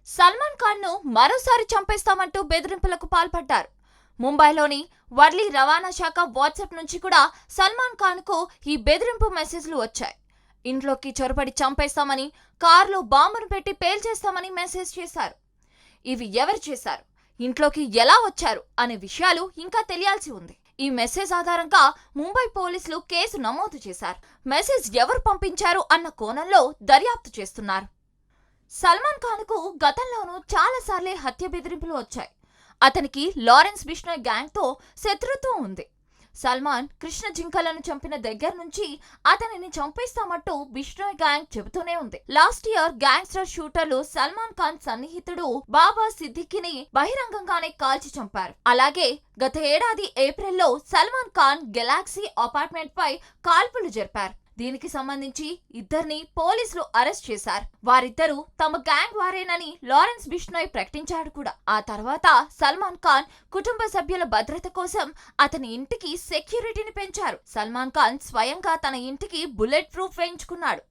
సల్మాన్ ఖాన్ ను మరోసారి చంపేస్తామంటూ బెదిరింపులకు పాల్పడ్డారు. ముంబైలోని వర్లీ రవాణా శాఖ వాట్సాప్ నుంచి కూడా సల్మాన్ ఖాన్ కు ఈ బెదిరింపు మెసేజ్లు వచ్చాయి. ఇంట్లోకి చొరబడి చంపేస్తామని, కారులో బాంబును పెట్టి పేల్చేస్తామని మెసేజ్ చేశారు. ఇవి ఎవరు చేశారు, ఇంట్లోకి ఎలా వచ్చారు అనే విషయాలు ఇంకా తెలియాల్సి ఉంది. ఈ మెసేజ్ ఆధారంగా ముంబై పోలీసులు కేసు నమోదు చేశారు. మెసేజ్ ఎవరు పంపించారు అన్న కోణంలో దర్యాప్తు చేస్తున్నారు. సల్మాన్ ఖాన్ కు గతంలోనూ చాలాసార్లే హత్య బెదిరింపులు వచ్చాయి. అతనికి లారెన్స్ బిష్నోయ్ గ్యాంగ్ తో శత్రుత్వం ఉంది. సల్మాన్ కృష్ణ జింకలను చంపిన దగ్గర నుంచి అతనిని చంపేస్తామంటూ బిష్నోయ్ గ్యాంగ్ చెబుతూనే ఉంది. లాస్ట్ ఇయర్ గ్యాంగ్స్టర్ షూటర్లు సల్మాన్ ఖాన్ సన్నిహితుడు బాబా సిద్దికీని బహిరంగంగానే కాల్చి చంపారు. అలాగే గత ఏడాది ఏప్రిల్లో సల్మాన్ ఖాన్ గెలాక్సీ అపార్ట్మెంట్ పై కాల్పులు జరిపారు. దీనికి సంబంధించి ఇద్దరిని పోలీసులు అరెస్ట్ చేశారు. వారిద్దరూ తమ గ్యాంగ్ వారేనని లారెన్స్ బిష్నోయ్ ప్రకటించాడు కూడా. ఆ తర్వాత సల్మాన్ ఖాన్ కుటుంబ సభ్యుల భద్రత కోసం అతని ఇంటికి సెక్యూరిటీని పెంచారు. సల్మాన్ ఖాన్ స్వయంగా తన ఇంటికి బుల్లెట్ ప్రూఫ్ వేయించుకున్నాడు.